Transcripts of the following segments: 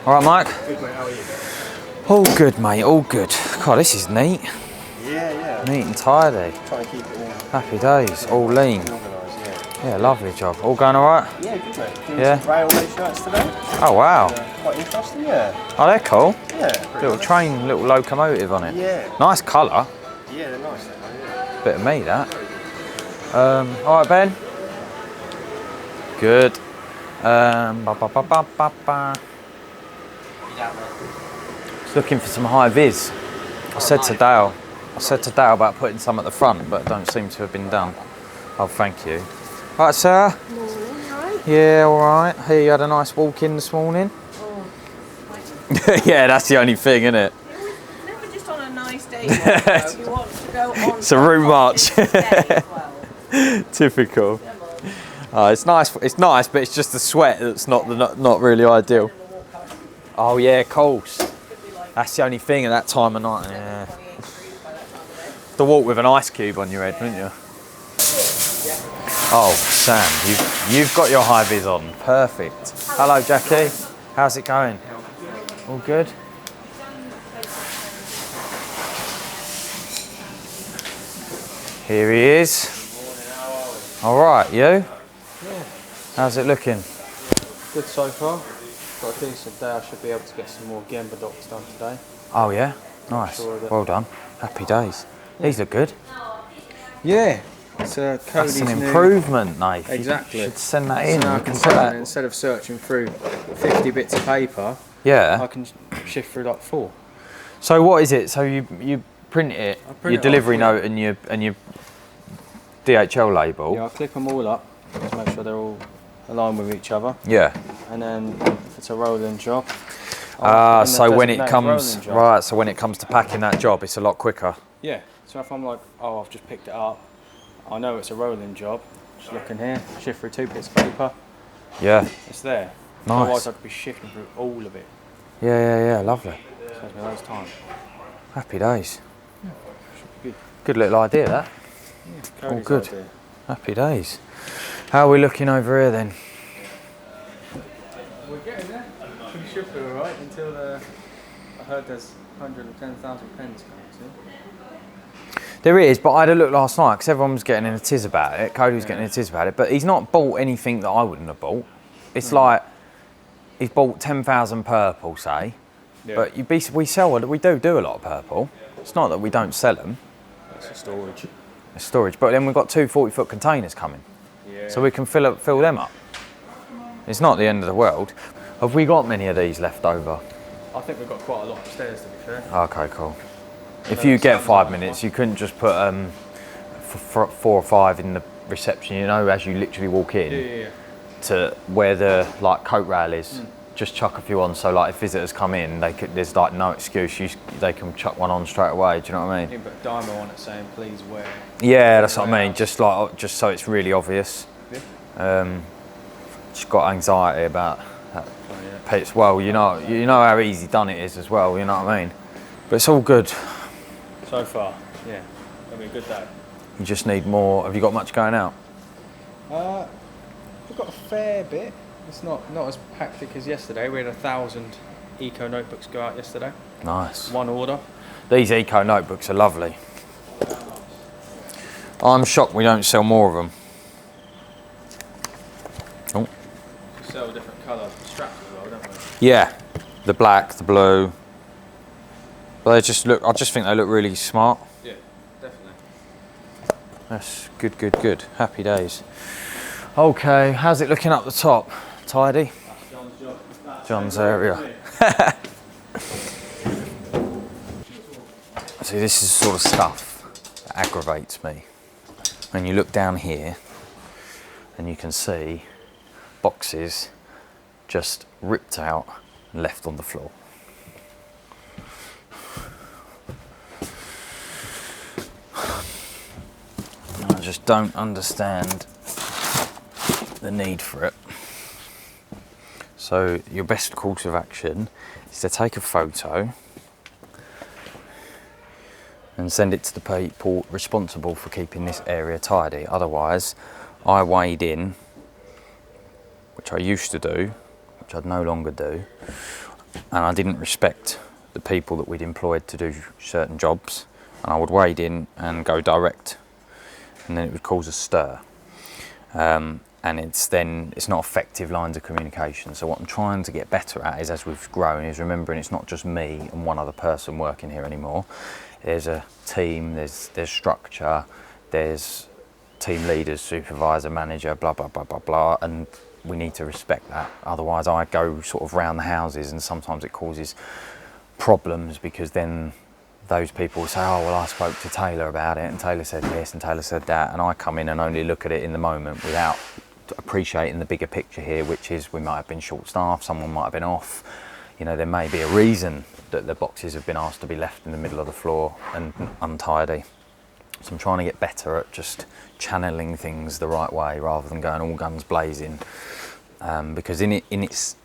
All right, Mike? Good, mate. How are you? All good, mate. All good. God, this is neat. Yeah. Neat and tidy. Try and keep it all. Happy days. All lean. Organised, Yeah, lovely job. All going all right? Yeah, good, mate. Doing Yeah. some railway shirts today. Oh, wow. Quite interesting, yeah. Oh, they're cool. Yeah. Little train, little locomotive on it. Yeah. Nice colour. Yeah, they're nice. Yeah. Bit of me, that. All right, Ben. Good. Just looking for some high vis. I said to Dale about putting some at the front, but don't seem to have been done. Oh, thank you. All right, Sarah. Morning, right? Yeah, all right. Here, you had a nice walk in this morning. Oh, Yeah, that's the only thing, isn't it? never just on a nice day. You want to go on. It's a route march. As well. Typical. It's nice. It's nice, but it's just the sweat that's not really ideal. Oh yeah, of course. That's the only thing at that time of night. Yeah. To walk with an ice cube on your head, wouldn't you? Oh, Sam, you've got your high vis on. Perfect. Hello, Jackie. How's it going? All good. Here he is. All right, you? Yeah. How's it looking? Good so far. Got a decent day. I should be able to get some more Gemba docs done today. Oh yeah, nice. Sure that- Well done. Happy days. These look good. Yeah. It's Cody's That's an new- improvement, mate. Exactly. You should send that in. So I You can can sit put there that. and instead of searching through 50 bits of paper, I Yeah. can shift through like 4. So what is it? So you print it, I print your it delivery off, yeah. note and your DHL label. Yeah, I clip them all up, just make sure they're all aligned with each other. Yeah. And then if it's a rolling job, So when it comes designated rolling job. right, so when it comes to packing that job, it's a lot quicker. Yeah. So if I'm like, oh, I've just picked it up, I know it's a rolling job. Just look in here, shift through 2 bits of paper. Yeah. It's there. Nice. Otherwise, I could be shifting through all of it. Yeah. Lovely. Saves me loads of time. Happy days. Should be good. Good little idea, that. Yeah, All good. idea. Happy days. How are we looking over here then? We're getting there. We should be alright until I heard there's 110,000 pens coming soon. There is, but I had a look last night because everyone was getting in a tiz about it. Cody was getting in a tiz about it, but he's not bought anything that I wouldn't have bought. It's like he's bought 10,000 purple, say, Yeah. but we do a lot of purple. It's not that we don't sell them. It's a storage. It's storage, but then we've got 2 40-foot containers coming, Yeah. so we can fill them up. It's not the end of the world. Have we got many of these left over? I think we've got quite a lot upstairs, to be fair. Okay, cool. If you get 5 minutes, you couldn't just put 4 or 5 in the reception, you know, as you literally walk in Yeah. to where the like coat rail is. Just chuck a few on, so like if visitors come in, there's like no excuse. They can chuck one on straight away. Do you know what I mean? You can put a dimer on it saying, please wear. Yeah, that's what I mean. Just so it's really obvious. Yeah. Just got anxiety about that. Oh, yeah. Pits. Well, you know how easy done it is as well. You know what I mean? But it's all good. So far, yeah. It'll be a good day. You just need more. Have you got much going out? We've got a fair bit. It's not as hectic as yesterday. We had 1,000 eco notebooks go out yesterday. Nice. One order. These eco notebooks are lovely. I'm shocked we don't sell more of them. Oh. We sell different colour straps as well, don't we? Yeah, the black, the blue. But I just think they look really smart. Yeah, definitely. That's good. Happy days. Okay, how's it looking up the top? Tidy? That's John's job. John's area. See, this is the sort of stuff that aggravates me. When you look down here and you can see boxes just ripped out and left on the floor. I just don't understand the need for it. So your best course of action is to take a photo and send it to the people responsible for keeping this area tidy. Otherwise, I wade in, which I used to do, which I'd no longer do, and I didn't respect the people that we'd employed to do certain jobs, and I would wade in and go direct, and then it would cause a stir. And it's not effective lines of communication. So what I'm trying to get better at is, as we've grown, is remembering it's not just me and one other person working here anymore. There's a team, there's structure, there's team leaders, supervisor, manager, blah, blah, blah, blah, blah, and we need to respect that. Otherwise I go sort of round the houses, and sometimes it causes problems, because then those people say, oh, well, I spoke to Taylor about it, and Taylor said this, and Taylor said that, and I come in and only look at it in the moment without appreciating the bigger picture here, which is we might have been short-staffed, someone might have been off, you know, there may be a reason that the boxes have been asked to be left in the middle of the floor and untidy. So I'm trying to get better at just channeling things the right way rather than going all guns blazing, because in its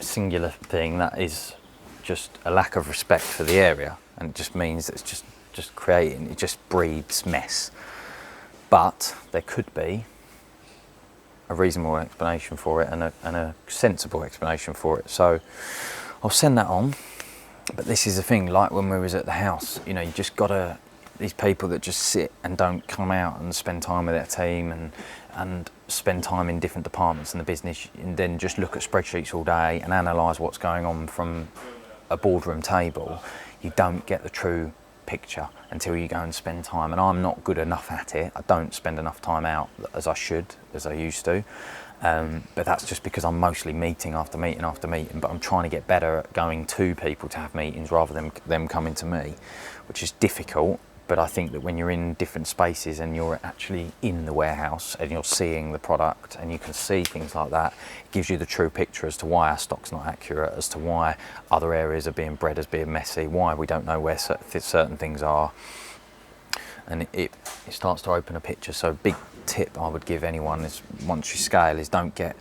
singular thing, that is just a lack of respect for the area, and it just means that it's just creating, it just breeds mess. But there could be a reasonable explanation for it, and a sensible explanation for it. So I'll send that on. But this is the thing, like when we was at the house, you know, you just gotta, these people that just sit and don't come out and spend time with their team and spend time in different departments in the business, and then just look at spreadsheets all day and analyse what's going on from a boardroom table, you don't get the true picture until you go and spend time. And I'm not good enough at it. I don't spend enough time out as I should, as I used to. But that's just because I'm mostly meeting after meeting after meeting. But I'm trying to get better at going to people to have meetings rather than them coming to me, which is difficult. But I think that when you're in different spaces and you're actually in the warehouse and you're seeing the product and you can see things like that, it gives you the true picture as to why our stock's not accurate, as to why other areas are being bred as being messy, why we don't know where certain things are. And it starts to open a picture. So a big tip I would give anyone is, once you scale, is don't get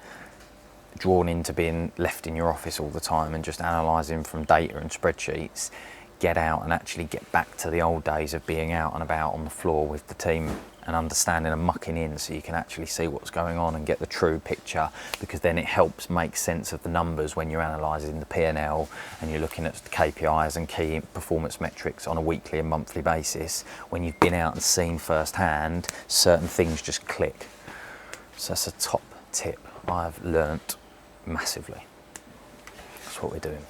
drawn into being left in your office all the time and just analysing from data and spreadsheets. Get out and actually get back to the old days of being out and about on the floor with the team and understanding and mucking in, so you can actually see what's going on and get the true picture, because then it helps make sense of the numbers when you're analysing the P&L and you're looking at the KPIs and key performance metrics on a weekly and monthly basis. When you've been out and seen firsthand, certain things just click. So that's a top tip I've learnt massively. That's what we're doing.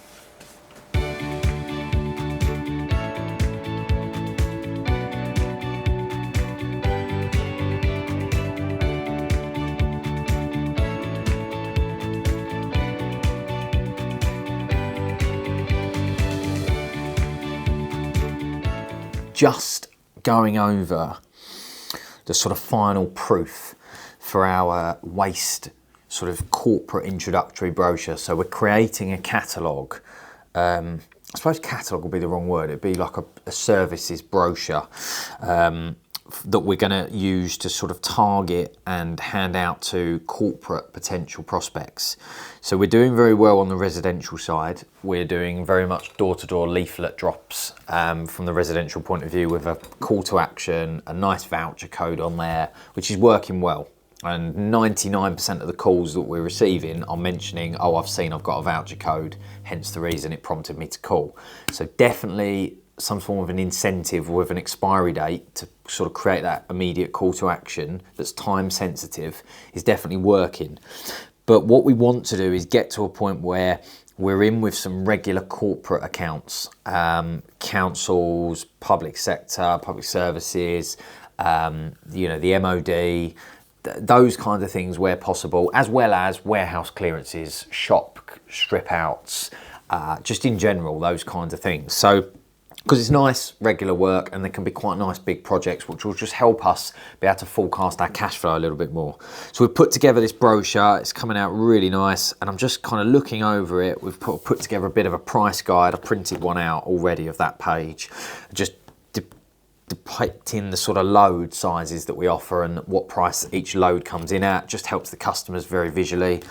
Just going over the sort of final proof for our waste sort of corporate introductory brochure. So we're creating a catalogue. I suppose catalogue would be the wrong word. It'd be like a services brochure that we're going to use to sort of target and hand out to corporate potential prospects. So we're doing very well on the residential side. We're doing very much door-to-door leaflet drops from the residential point of view, with a call to action, a nice voucher code on there, which is working well. And 99% of the calls that we're receiving are mentioning, oh, I've got a voucher code, hence the reason it prompted me to call. So definitely some form of an incentive with an expiry date to sort of create that immediate call to action that's time sensitive is definitely working. But what we want to do is get to a point where we're in with some regular corporate accounts, councils, public sector, public services, the MOD, those kinds of things where possible, as well as warehouse clearances, shop strip outs, just in general, those kinds of things. So, because it's nice regular work, and there can be quite nice big projects which will just help us be able to forecast our cash flow a little bit more. So we've put together this brochure, it's coming out really nice, and I'm just kind of looking over it. We've put together a bit of a price guide. I printed one out already of that page, just depicting the sort of load sizes that we offer and what price each load comes in at. Just helps the customers very visually.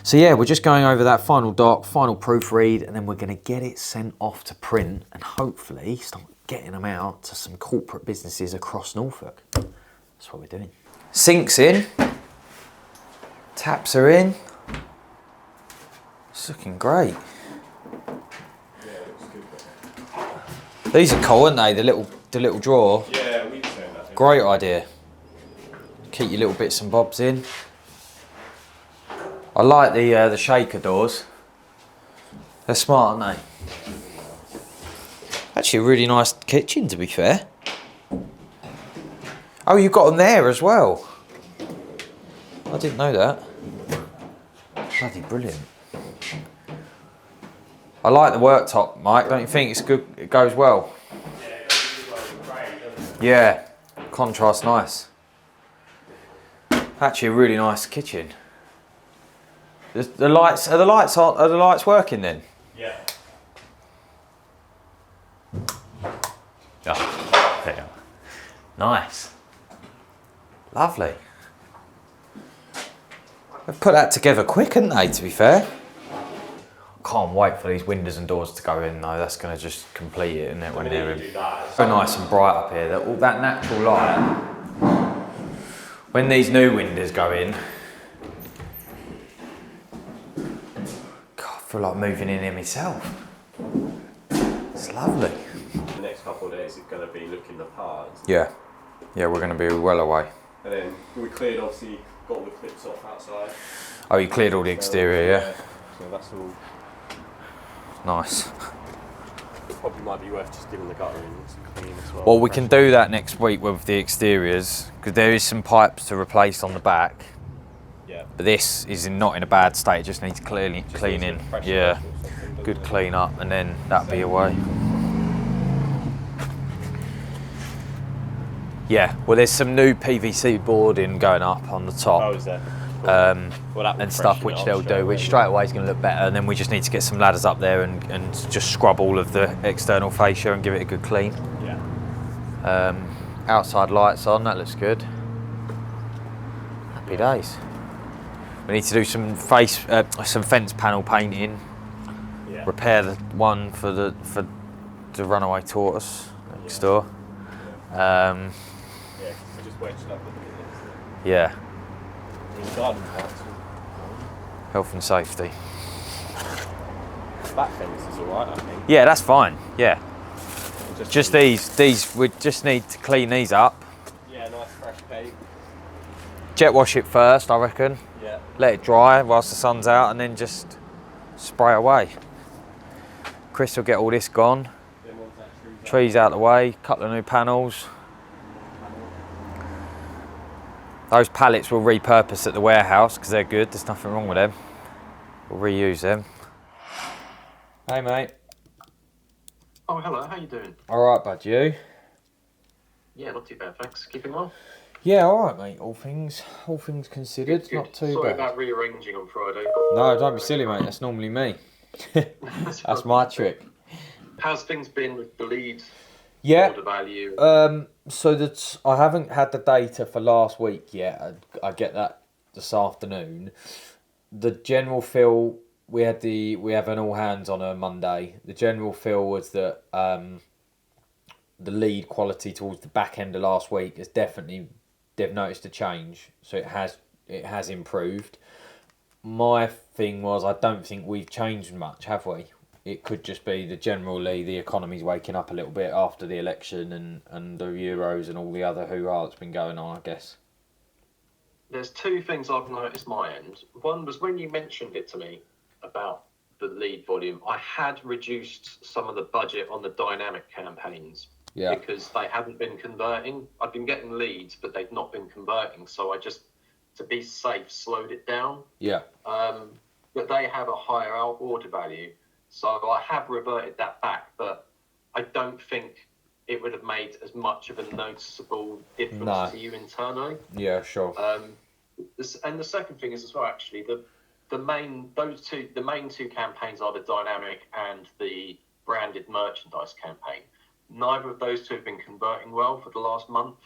So yeah, we're just going over that final doc, final proofread, and then we're going to get it sent off to print and hopefully start getting them out to some corporate businesses across Norfolk. That's what we're doing. Sinks in, taps are in. It's looking great. These are cool, aren't they? The little drawer. Yeah, we just own that. Great idea. Keep your little bits and bobs in. I like the shaker doors. They're smart, aren't they? Actually, a really nice kitchen, to be fair. Oh, you've got them there as well. I didn't know that. Bloody brilliant. I like the worktop, Mike. Don't you think it's good? It goes well. Yeah, contrast nice. Actually, a really nice kitchen. The lights are the lights working then? Yeah. Oh, there you are. Nice. Lovely. They've put that together quick, haven't they, to be fair? Can't wait for these windows and doors to go in though. That's going to just complete it, isn't it, when they're in. So nice and bright up here. All that natural light. When these new windows go in, God, I feel like moving in here myself. It's lovely. The next couple of days it's going to be looking the parts. Yeah. Yeah, we're going to be well away. And then we cleared, obviously, got all the clips off outside. Oh, you cleared all the exterior, yeah? So that's all. Nice. Probably might be worth just giving the gutterings clean as well. Well, we can do that next week with the exteriors, because there is some pipes to replace on the back. Yeah. But this is not in a bad state, it just needs cleaning. Yeah, good clean up, and then that'll be away. Yeah, well, there's some new PVC boarding going up on the top. Oh, is there? Cool. Well, and stuff which they'll do, which straight away is going to look better, and then we just need to get some ladders up there and just scrub all of the external fascia and give it a good clean. Yeah. Outside lights on, that looks good. Happy days. We need to do some fence panel painting. Yeah. Repair the one for the runaway tortoise next door. Yeah, we just wedged up with it. Yeah. The garden parts. Health and safety. Back fence is alright, I think. Yeah, that's fine. Yeah. Just needs- these, we just need to clean these up. Yeah, nice fresh paint. Jet wash it first, I reckon. Yeah. Let it dry whilst the sun's out, and then just spray away. Chris will get all this gone. Then once that Trees out the way, couple of new panels. Those pallets we'll repurpose at the warehouse because they're good, there's nothing wrong with them. We'll reuse them. Hey mate. Oh, hello, how you doing? Alright bud, you? Yeah, not too bad, thanks. Keeping well? Yeah, alright mate, all things considered, Good. not too Sorry bad. about rearranging on Friday. No, don't be silly mate, that's normally me. That's my trick. How's things been with the lead Yeah. order value? So that I haven't had the data for last week yet. I get that this afternoon. The general feel we have an all hands on a Monday. The general feel was that the lead quality towards the back end of last week is they've noticed a change. So it has improved. My thing was I don't think we've changed much, have we? It could just be the economy's waking up a little bit after the election and the Euros and all the other hoo-ha that's been going on, I guess. There's two things I've noticed my end. One was when you mentioned it to me about the lead volume, I had reduced some of the budget on the dynamic campaigns because they hadn't been converting. I'd been getting leads, but they'd not been converting. So I just, to be safe, slowed it down. Yeah. But they have a higher order value. So I have reverted that back, but I don't think it would have made as much of a noticeable difference to you internally. Yeah, sure. And the second thing is as well, actually, the main two campaigns are the dynamic and the branded merchandise campaign. Neither of those two have been converting well for the last month.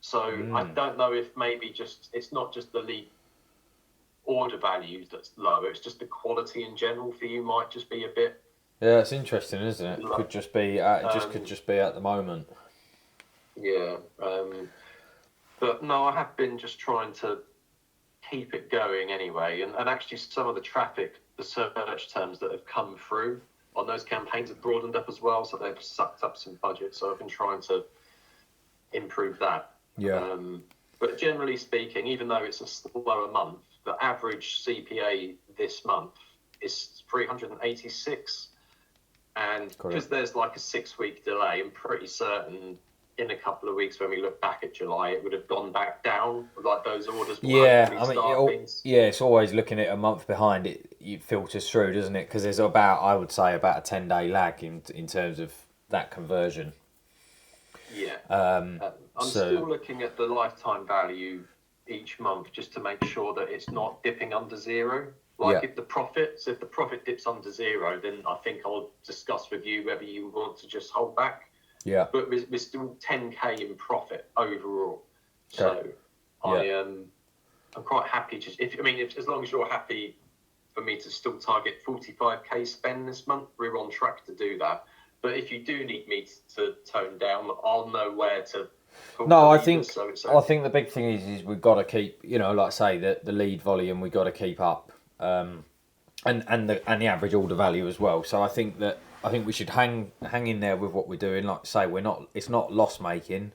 So I don't know if maybe it's not just the lead order values that's low, it's just the quality in general for you might just be a bit. Yeah, it's interesting, isn't it? It could just be could just be at the moment. Yeah. But no, I have been just trying to keep it going anyway, and actually some of the traffic, the search terms that have come through on those campaigns have broadened up as well, so they've sucked up some budget. So I've been trying to improve that. Yeah. But generally speaking, even though it's a slower month, the average CPA this month is 386. And because there's like a 6-week delay, I'm pretty certain in a couple of weeks when we look back at July, it would have gone back down, like those orders. Yeah, I mean, it's always looking at a month behind. It filters through, doesn't it? Because there's I would say about a 10-day lag in terms of that conversion. Yeah. I'm still looking at the lifetime value each month just to make sure that it's not dipping under zero. Like if the profit dips under zero, then I think I'll discuss with you whether you want to just hold back. Yeah. But we're still 10k in profit overall. Okay. So I'm quite happy. As long as you're happy for me to still target 45k spend this month, we're on track to do that. But if you do need me to tone down, I'll know where to. No, I think the big thing is we've got to keep, like I say, the lead volume we've got to keep up, and the average order value as well. So I think we should hang in there with what we're doing. Like I say, it's not loss making.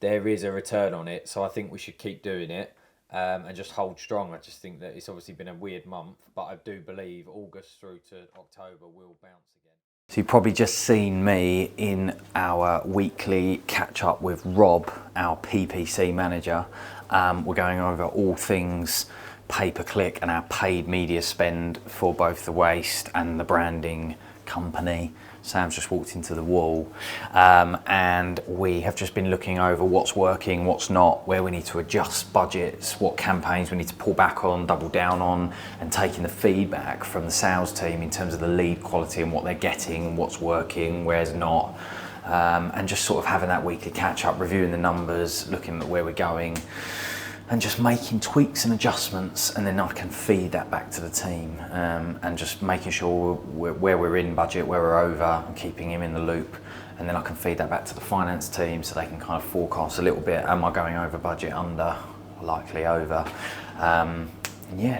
There is a return on it, so I think we should keep doing it and just hold strong. I just think that it's obviously been a weird month, but I do believe August through to October will bounce again. So you've probably just seen me in our weekly catch up with Rob, our PPC manager. We're going over all things pay-per-click and our paid media spend for both the waste and the branding company. Sam's just walked into the wall, and we have just been looking over what's working, what's not, where we need to adjust budgets, what campaigns we need to pull back on, double down on, and taking the feedback from the sales team in terms of the lead quality and what they're getting, what's working, where's not, and just sort of having that weekly catch up, reviewing the numbers, looking at where we're going, and just making tweaks and adjustments, and then I can feed that back to the team, and just making sure where we're in budget, where we're over, and keeping him in the loop, and then I can feed that back to the finance team so they can kind of forecast a little bit. Am I going over budget, under, likely over?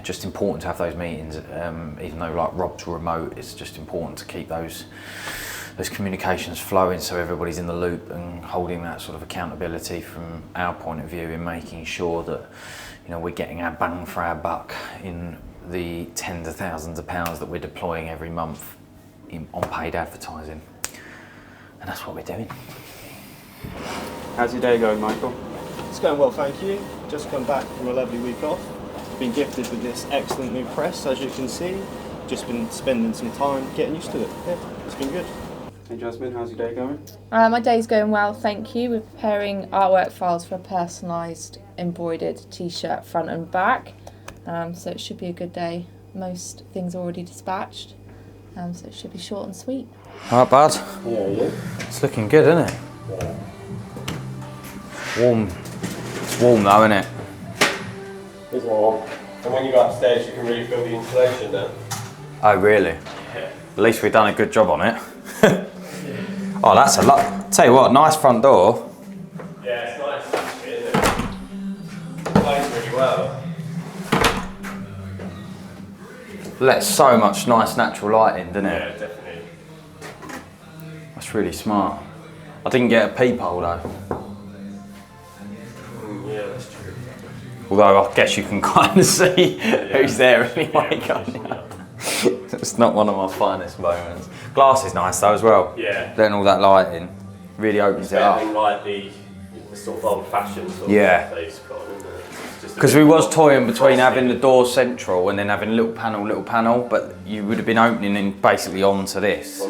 Just important to have those meetings, even though like Rob's remote, it's just important to keep those communications flowing so everybody's in the loop and holding that sort of accountability from our point of view in making sure that we're getting our bang for our buck in the tens of thousands of pounds that we're deploying every month on paid advertising, and that's what we're doing. How's your day going, Michael? It's going well, thank you. Just come back from a lovely week off. Been gifted with this excellent new press, as you can see. Just been spending some time getting used to it. Yeah, it's been good. Hey Jasmine, how's your day going? My day's going well, thank you. We're preparing artwork files for a personalised embroidered t-shirt front and back, so it should be a good day. Most things are already dispatched, so it should be short and sweet. All right, bud. Yeah. It's looking good, isn't it? Yeah. Warm. It's warm though, isn't it? It's warm. And when you go upstairs, you can refill the insulation then. Oh, really? Yeah. At least we've done a good job on it. Oh, that's a lot. Tell you what, nice front door. Yeah, it's nice actually, isn't it? It plays really well. Lets so much nice natural light in, doesn't it? Yeah, definitely. That's really smart. I didn't get a peephole though. Yeah, that's true. Although I guess you can kind of see who's there anyway, can't you? It's not one of my finest moments. Glass is nice though as well. Yeah. Letting all that light in really opens it up. Like the sort of old-fashioned sort Yeah. of face got, isn't it? Because we was toying between having the door central and then having little panel, but you would have been opening in basically onto this.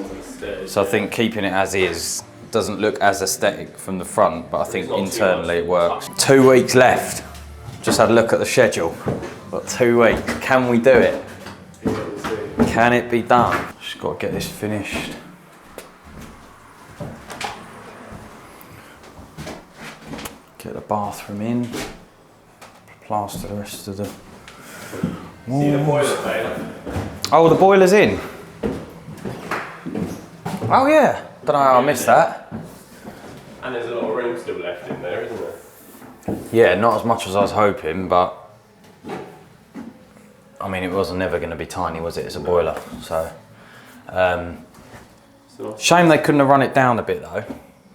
So I think keeping it as is doesn't look as aesthetic from the front, but I think internally it works. 2 weeks left. Just had a look at the schedule. Got 2 weeks. Can we do it? Can it be done? Just got to get this finished. Get the bathroom in. Plaster the rest of the walls. See the boiler, mate? Oh, the boiler's in. Oh yeah. Don't know how I missed that. And there's a lot of room still left in there, isn't there? Yeah, not as much as I was hoping, but I mean, it wasn't never going to be tiny, was it? It's a boiler, so Shame they couldn't have run it down a bit though.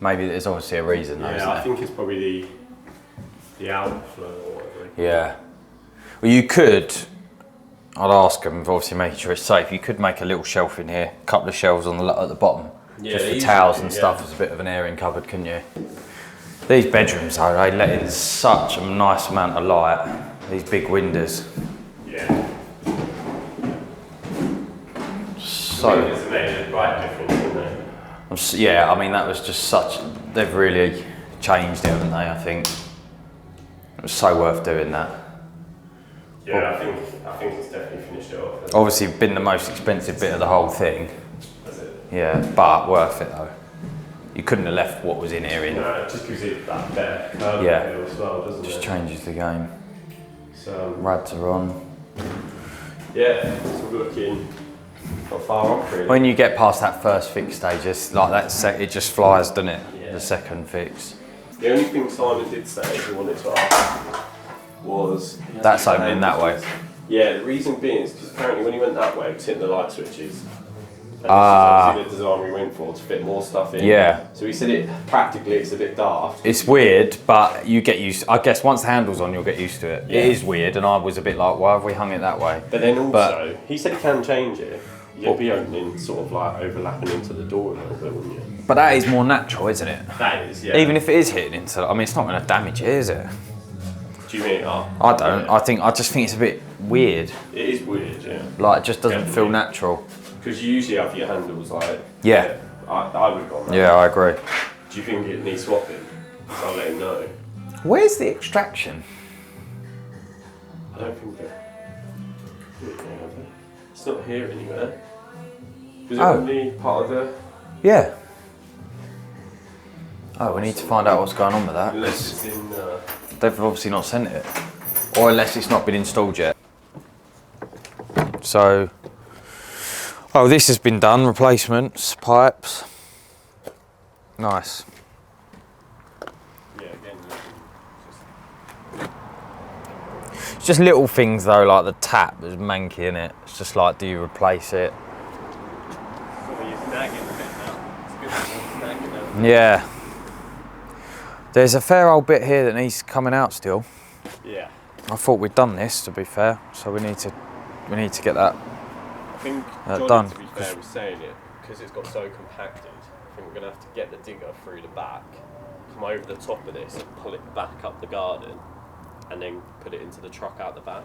Maybe there's obviously a reason though, isn't Yeah, I there? think it's probably the outflow or whatever. Yeah. Well, you could, I'd ask them, obviously making sure it's safe, you could make a little shelf in here, a couple of shelves on at the bottom, Yeah, just for they towels usually and do, stuff yeah. as a bit of an airing cupboard, couldn't you? These bedrooms though, they let in such a nice amount of light, these big windows. Yeah. So, It's made a bright difference, isn't it? yeah, I mean that was just such, they've really changed it, haven't they, I think. It was so worth doing that. Yeah, I think it's definitely finished it off. Obviously been the most expensive bit of the whole thing. That's it. Yeah, but worth it though. You couldn't have left what was in here in. No, it just gives it that better curve Yeah. feel as well, doesn't Just it? changes the game. So, Rads are on. yeah, it's all looking not far off really. When you get past that first fix stage, it's like it just flies, doesn't it? Yeah. The second fix. The only thing Simon did say he wanted to ask was... That's opening that way. Yeah, the reason being is because apparently when he went that way, he was hitting the light switches. And Ah. this is obviously the design we went for, to fit more stuff in. Yeah. So he said practically it's a bit daft. It's weird, but you get used. I guess once the handle's on, you'll get used to it. Yeah. It is weird, and I was a bit like, why have we hung it that way? But then also, But- he said he can change it. You'll be opening, sort of like overlapping into the door a little bit, wouldn't you? But that is more natural, isn't it? That is, yeah. Even if it is hitting into, I mean, it's not going to damage it, is it? Do you mean? Oh, I don't. yeah. I just think it's a bit weird. It is weird, yeah. Like, it just doesn't feel Definitely. natural. Because you usually have your handles like... Yeah. I would have gone that. Yeah, I agree. Do you think it needs swapping? So I'll let him know. Where's the extraction? I don't think that... It's not here anywhere. Was it Oh. only part of the... Yeah. Oh, we need to find out what's going on with that. Unless it's in... They've obviously not sent it. Or unless it's not been installed yet. So... Oh, this has been done. Replacements, pipes. Nice. Yeah, again, It's just little things though, like the tap is manky in it. It's just like, do you replace it? you're snagging a bit now. It's good that you're snagging now. Yeah. There's a fair old bit here that needs coming out still. Yeah. I thought we'd done this, to be fair, so we need to get that. I think Done, Johnny, to be 'cause- fair, was saying it because it's got so compacted. I think we're going to have to get the digger through the back, come over the top of this and pull it back up the garden and then put it into the truck out the back.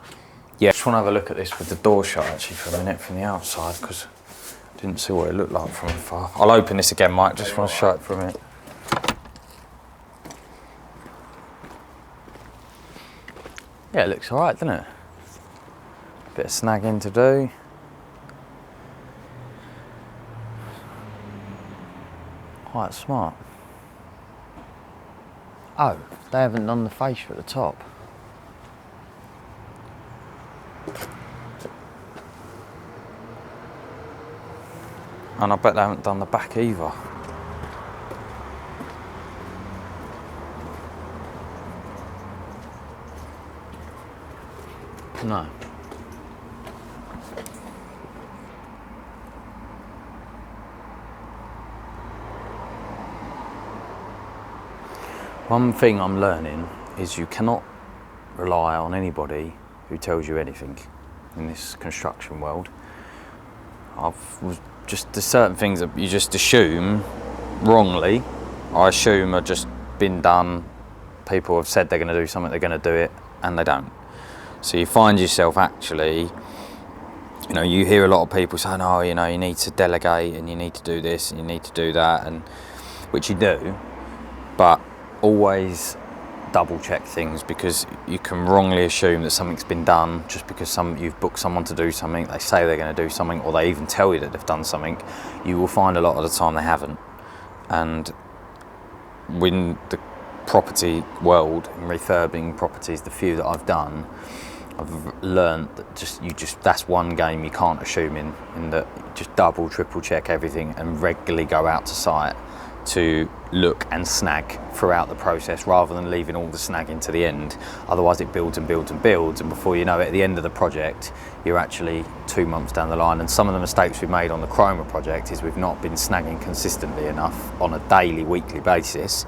Yeah, just want to have a look at this with the door shut actually for a minute from the outside because I didn't see what it looked like from afar. I'll open this again, Mike, just want to show it for a minute. Yeah, it looks alright, doesn't it? Bit of snagging to do. Quite smart. Oh, they haven't done the fascia at the top. And I bet they haven't done the back either. No. One thing I'm learning is you cannot rely on anybody who tells you anything in this construction world. There's certain things that you just assume wrongly. I assume are just been done. People have said they're going to do something, they're going to do it, and they don't. So you find yourself actually, you know, you hear a lot of people saying, oh, you know, you need to delegate and you need to do this and you need to do that, and which you do, but always double check things because you can wrongly assume that something's been done just because you've booked someone to do something, they say they're going to do something, or they even tell you that they've done something. You will find a lot of the time they haven't. And when the property world and refurbing properties, the few that I've done, I've learned that that's one game you can't assume in that. Just double, triple check everything and regularly go out to site to look and snag throughout the process rather than leaving all the snagging to the end. Otherwise it builds and builds and builds, and before you know it, at the end of the project, you're actually 2 months down the line. And some of the mistakes we've made on the Chroma project is we've not been snagging consistently enough on a daily, weekly basis.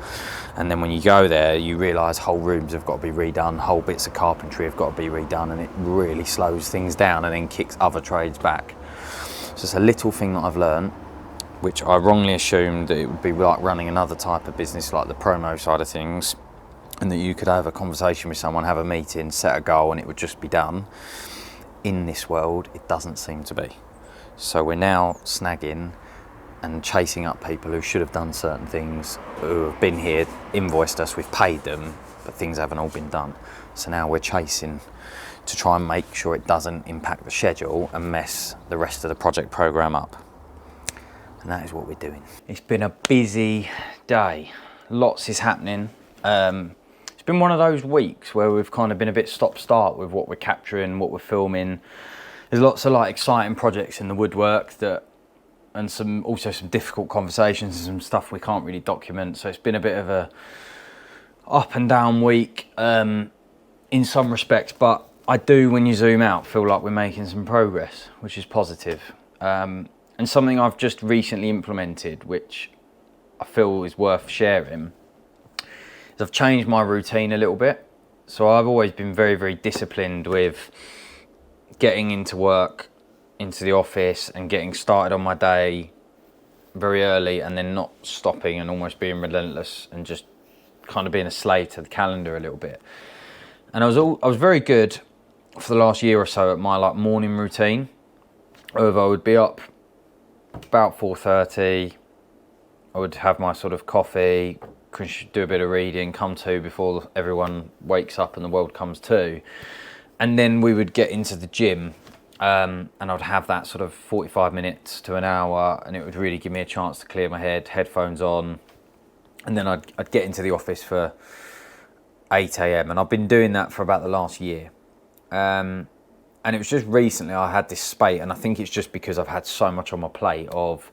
And then when you go there, you realise whole rooms have got to be redone, whole bits of carpentry have got to be redone, and it really slows things down and then kicks other trades back. So it's a little thing that I've learned, which I wrongly assumed that it would be like running another type of business like the promo side of things, and that you could have a conversation with someone, have a meeting, set a goal, and it would just be done. In this world, it doesn't seem to be. So we're now snagging and chasing up people who should have done certain things, who have been here, invoiced us, we've paid them, but things haven't all been done. So now we're chasing to try and make sure it doesn't impact the schedule and mess the rest of the project program up. And that is what we're doing. It's been a busy day. Lots is happening. It's been one of those weeks where we've kind of been a bit stop-start with what we're capturing, what we're filming. There's lots of like exciting projects in the woodwork and also some difficult conversations and some stuff we can't really document. So it's been a bit of a up and down week in some respects, but I do, when you zoom out, feel like we're making some progress, which is positive. And something I've just recently implemented, which I feel is worth sharing, is I've changed my routine a little bit. So I've always been very, very disciplined with getting into work, into the office, and getting started on my day very early, and then not stopping and almost being relentless and just kind of being a slave to the calendar a little bit. And I was very good for the last year or so at my like morning routine. I would be up about 4:30. I would have my sort of coffee, do a bit of reading, come to before everyone wakes up and the world comes to, and then we would get into the gym. And I'd have that sort of 45 minutes to an hour, and it would really give me a chance to clear my head, headphones on, and then I'd get into the office for 8 a.m. and I've been doing that for about the last year. And it was just recently I had this spate, and I think it's just because I've had so much on my plate of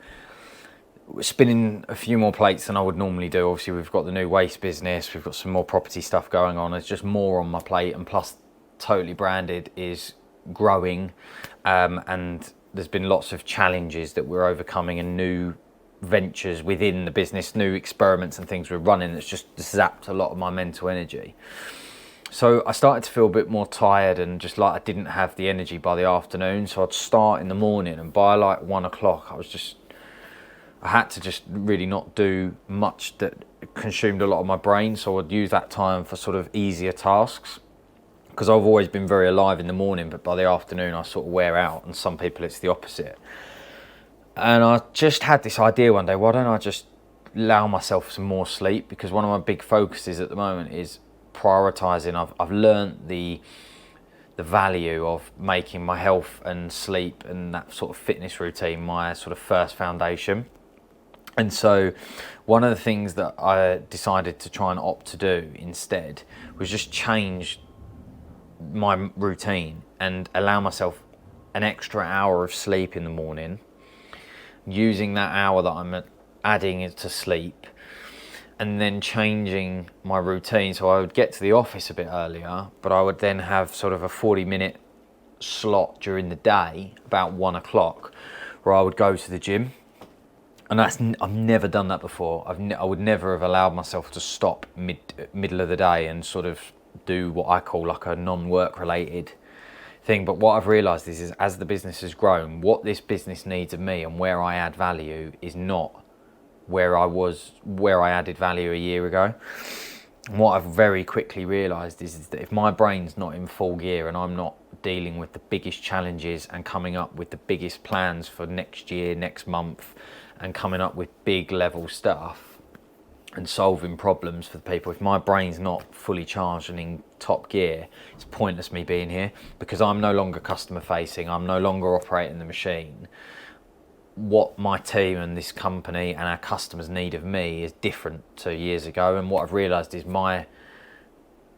spinning a few more plates than I would normally do. Obviously we've got the new waste business, we've got some more property stuff going on, there's just more on my plate, and plus Totally Branded is growing, and there's been lots of challenges that we're overcoming and new ventures within the business, new experiments and things we're running that's just zapped a lot of my mental energy. So I started to feel a bit more tired and just like I didn't have the energy by the afternoon. So I'd start in the morning, and by like 1 o'clock I had to just really not do much that consumed a lot of my brain. So I'd use that time for sort of easier tasks, because I've always been very alive in the morning, but by the afternoon I sort of wear out, and some people it's the opposite. And I just had this idea one day, why don't I just allow myself some more sleep? Because one of my big focuses at the moment is prioritising. I've learnt the value of making my health and sleep and that sort of fitness routine my sort of first foundation. And so one of the things that I decided to try and opt to do instead was just change my routine and allow myself an extra hour of sleep in the morning, using that hour that I'm adding to sleep, and then changing my routine. So I would get to the office a bit earlier, but I would then have sort of a 40-minute slot during the day, about 1 o'clock, where I would go to the gym. And I've never done that before. I would never have allowed myself to stop middle of the day and sort of do what I call like a non-work related thing. But what I've realised is as the business has grown, what this business needs of me and where I add value is not where I added value a year ago. And what I've very quickly realised is that if my brain's not in full gear and I'm not dealing with the biggest challenges and coming up with the biggest plans for next year, next month, and coming up with big level stuff and solving problems for the people, if my brain's not fully charged and in top gear, it's pointless me being here, because I'm no longer customer facing, I'm no longer operating the machine. What my team and this company and our customers need of me is different to years ago. And what I've realised is my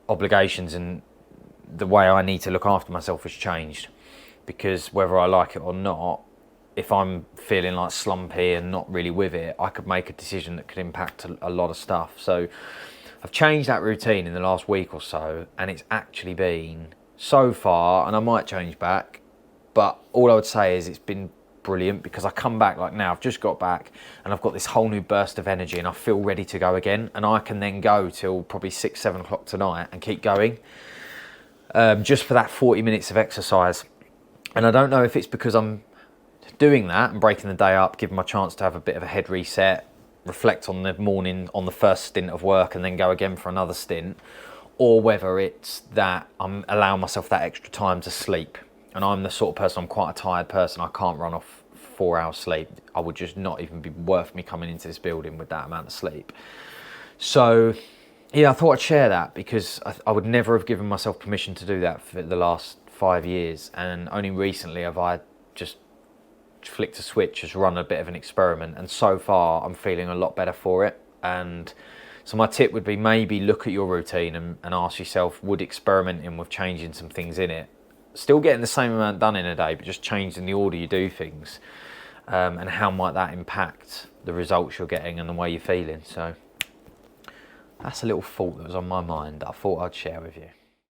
obligations and the way I need to look after myself has changed, because whether I like it or not, if I'm feeling like slumpy and not really with it, I could make a decision that could impact a lot of stuff. So I've changed that routine in the last week or so, and it's actually been, so far, and I might change back, but all I would say is it's been brilliant, because I come back, like now I've just got back and I've got this whole new burst of energy and I feel ready to go again, and I can then go till probably 6-7 o'clock tonight and keep going, just for that 40 minutes of exercise. And I don't know if it's because I'm doing that and breaking the day up, giving my chance to have a bit of a head reset, reflect on the morning, on the first stint of work, and then go again for another stint, or whether it's that I'm allowing myself that extra time to sleep. And I'm the sort of person, I'm quite a tired person. I can't run off 4 hours sleep. I would just not even be worth me coming into this building with that amount of sleep. So yeah, I thought I'd share that, because I would never have given myself permission to do that for the last 5 years, and only recently have I just flicked a switch, just run a bit of an experiment, and so far I'm feeling a lot better for it. And so my tip would be, maybe look at your routine and ask yourself, would experimenting with changing some things in it, still getting the same amount done in a day, but just changing the order you do things, and how might that impact the results you're getting and the way you're feeling. So that's a little thought that was on my mind that I thought I'd share with you.